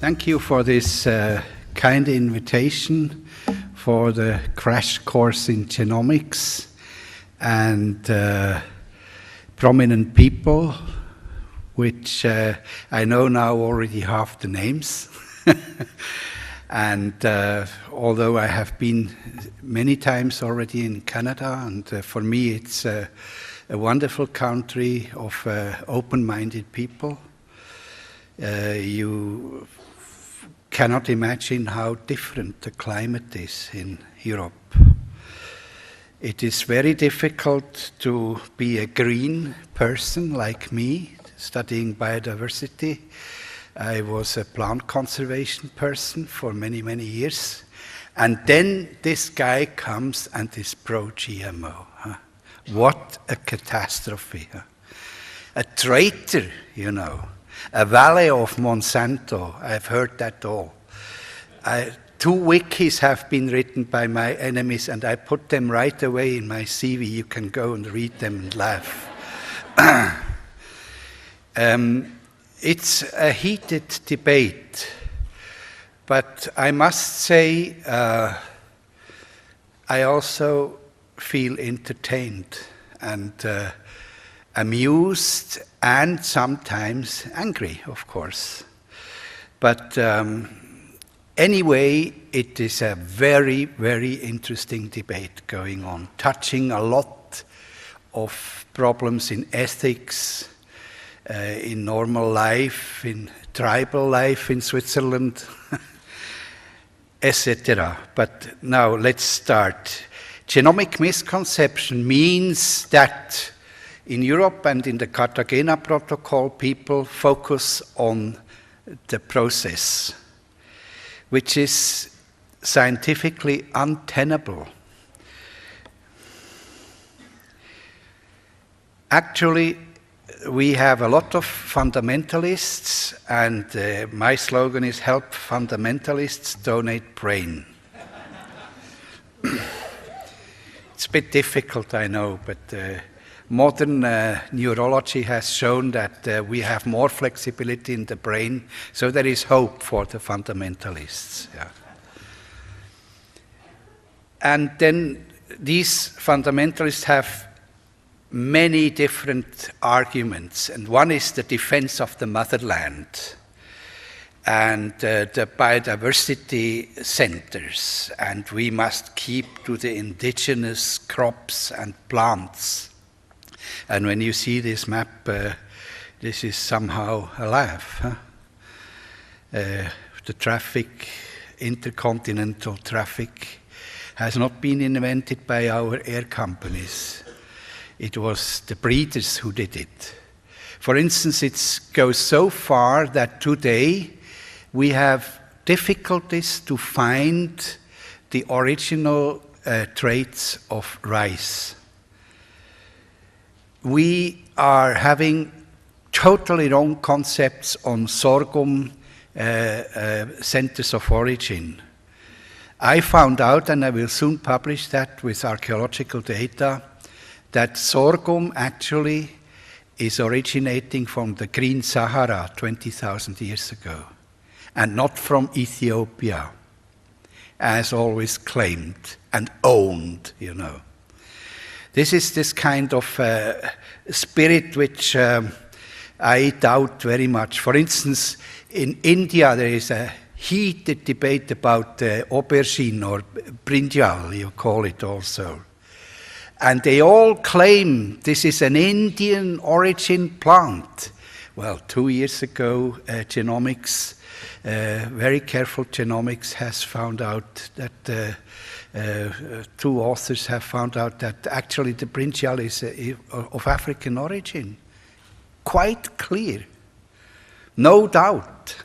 Thank you for this kind invitation for the crash course in genomics and prominent people, which I know now already half the names. And although I have been many times already in Canada, and for me it's a wonderful country of open-minded people. You cannot imagine how different the climate is in Europe. It is very difficult to be a green person like me, studying biodiversity. I was a plant conservation person for many, many years. And then this guy comes and is pro-GMO. Huh? What a catastrophe. Huh? A traitor, you know. A valet of Monsanto. I've heard that all. 2 wikis have been written by my enemies, and I put them right away in my CV. You can go and read them and laugh. It's a heated debate, but I must say I also feel entertained and amused and sometimes angry, of course. But anyway, it is a very, very interesting debate going on, touching a lot of problems in ethics, in normal life, in tribal life in Switzerland, etc. But now let's start. Genomic misconception means that in Europe and in the Cartagena Protocol, people focus on the process, which is scientifically untenable. Actually, we have a lot of fundamentalists, and my slogan is help fundamentalists donate brain. It's a bit difficult, I know, but modern neurology has shown that we have more flexibility in the brain, so there is hope for the fundamentalists. Yeah. And then these fundamentalists have many different arguments, and one is the defense of the motherland and the biodiversity centers, and we must keep to the indigenous crops and plants. And when you see this map, this is somehow a laugh. Huh? The traffic, intercontinental traffic, has not been invented by our air companies. It was the breeders who did it. For instance, it goes so far that today we have difficulties to find the original traits of rice. We are having totally wrong concepts on sorghum centers of origin. I found out, and I will soon publish that with archaeological data, that sorghum actually is originating from the Green Sahara 20,000 years ago, and not from Ethiopia, as always claimed and owned, you know. This is this kind of spirit which I doubt very much. For instance, in India there is a heated debate about aubergine or brinjal, you call it also. And they all claim this is an Indian origin plant. Well, 2 years ago, genomics, very careful genomics has found out that 2 authors have found out that actually the brinjal is of African origin. Quite clear. No doubt.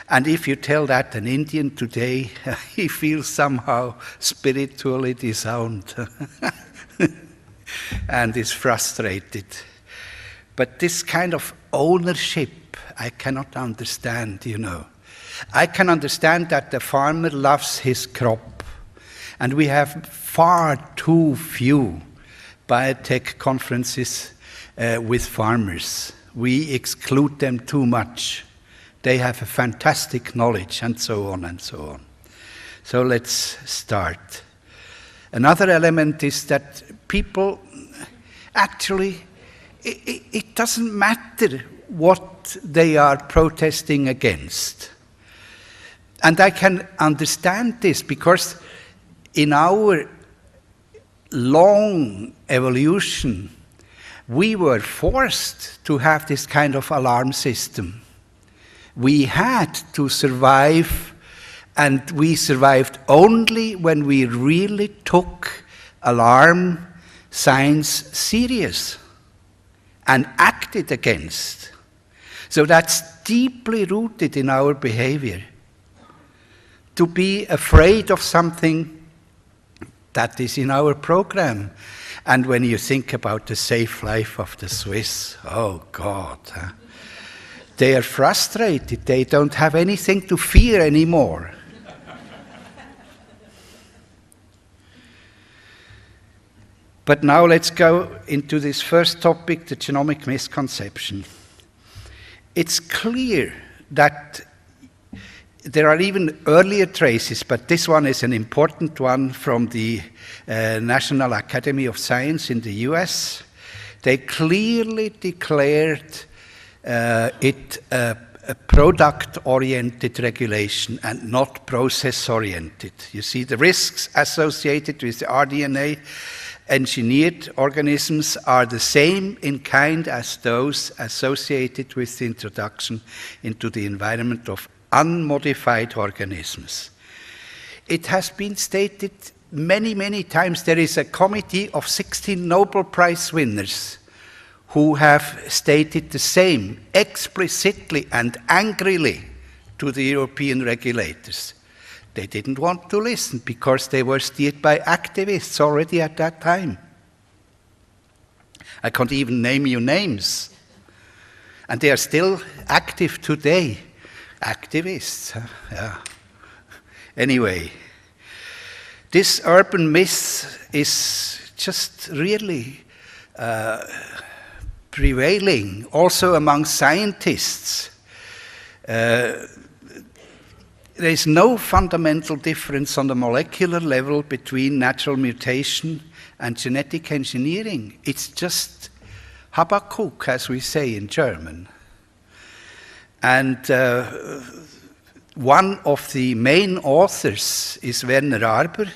And if you tell that an Indian today, he feels somehow spiritually disowned and is frustrated. But this kind of ownership, I cannot understand, you know. I can understand that the farmer loves his crop, and we have far too few biotech conferences with farmers. We exclude them too much. They have a fantastic knowledge, and so on and so on. So let's start. Another element is that people actually, it doesn't matter what they are protesting against. And I can understand this because in our long evolution, we were forced to have this kind of alarm system. We had to survive, and we survived only when we really took alarm signs serious and acted against. So that's deeply rooted in our behavior. To be afraid of something that is in our program. And when you think about the safe life of the Swiss, oh God, they are frustrated. They don't have anything to fear anymore. But now let's go into this first topic, the genomic misconception. It's clear that there are even earlier traces, but this one is an important one from the National Academy of Science in the US. They clearly declared it a product-oriented regulation and not process-oriented. You see, the risks associated with the rDNA engineered organisms are the same in kind as those associated with the introduction into the environment of unmodified organisms. It has been stated many, many times. There is a committee of 16 Nobel Prize winners who have stated the same explicitly and angrily to the European regulators. They didn't want to listen because they were steered by activists already at that time. I can't even name you names. And they are still active today. Activists, yeah. Anyway, this urban myth is just really prevailing also among scientists. There is no fundamental difference on the molecular level between natural mutation and genetic engineering. It's just Habakkuk, as we say in German. And one of the main authors is Werner Arber,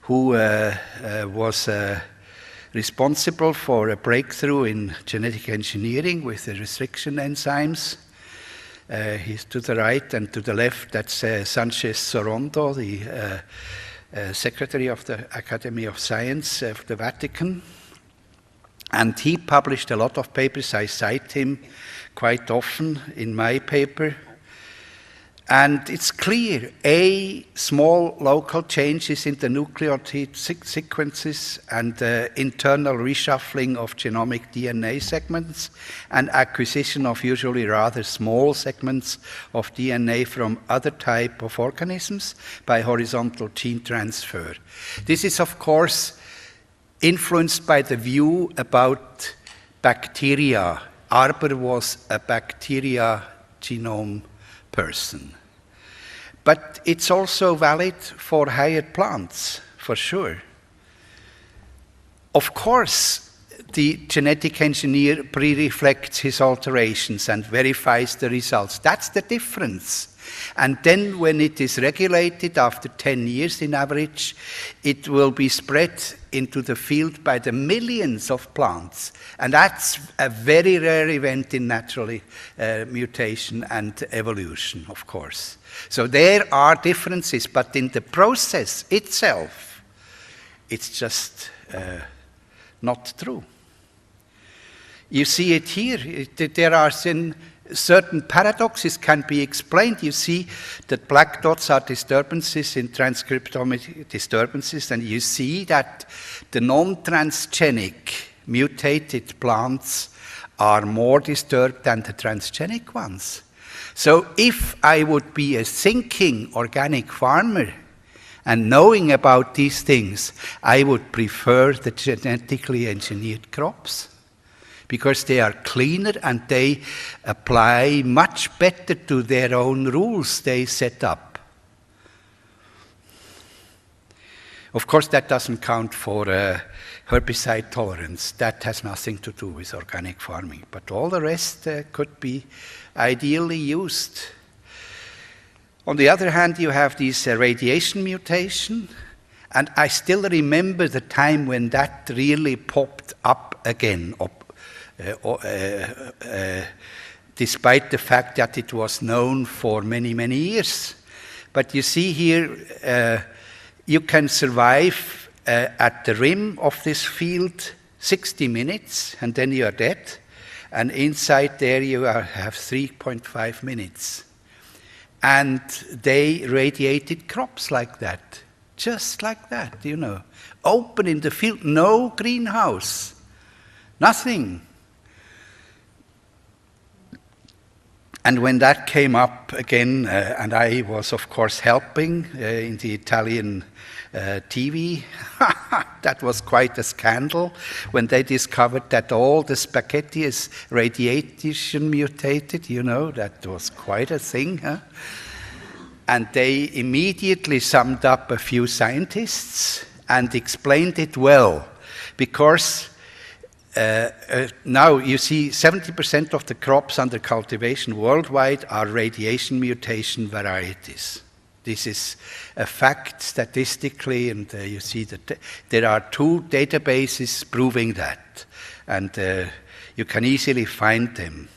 who was responsible for a breakthrough in genetic engineering with the restriction enzymes. He's to the right, and to the left, that's Sanchez Sorondo, the Secretary of the Academy of Science of the Vatican. And he published a lot of papers. I cite him quite often in my paper. And it's clear, small local changes in the nucleotide sequences and internal reshuffling of genomic DNA segments and acquisition of usually rather small segments of DNA from other type of organisms by horizontal gene transfer. This is, of course, influenced by the view about bacteria. Arber was a bacteria genome person. But it's also valid for higher plants, for sure. Of course, the genetic engineer pre-reflects his alterations and verifies the results. That's the difference. And then when it is regulated after 10 years in average, it will be spread into the field by the millions of plants. And that's a very rare event in natural mutation and evolution, of course. So there are differences, but in the process itself, it's just not true. You see it here. There are certain paradoxes can be explained. You see that black dots are disturbances in transcriptomic disturbances, and you see that the non-transgenic mutated plants are more disturbed than the transgenic ones. So if I would be a thinking organic farmer and knowing about these things, I would prefer the genetically engineered crops, because they are cleaner and they apply much better to their own rules they set up. Of course, that doesn't count for herbicide tolerance. That has nothing to do with organic farming. But all the rest could be ideally used. On the other hand, you have this radiation mutation. And I still remember the time when that really popped up again, despite the fact that it was known for many, many years. But you see here, you can survive at the rim of this field 60 minutes, and then you are dead. And inside there you have 3.5 minutes. And they radiated crops like that. Just like that, you know. Open in the field, no greenhouse, nothing. And when that came up again, and I was, of course, helping in the Italian TV, that was quite a scandal when they discovered that all the spaghetti is radiation mutated, you know, that was quite a thing, huh? And they immediately summed up a few scientists and explained it well, because now you see 70% of the crops under cultivation worldwide are radiation mutation varieties. This is a fact statistically, and you see that there are 2 databases proving that, and you can easily find them.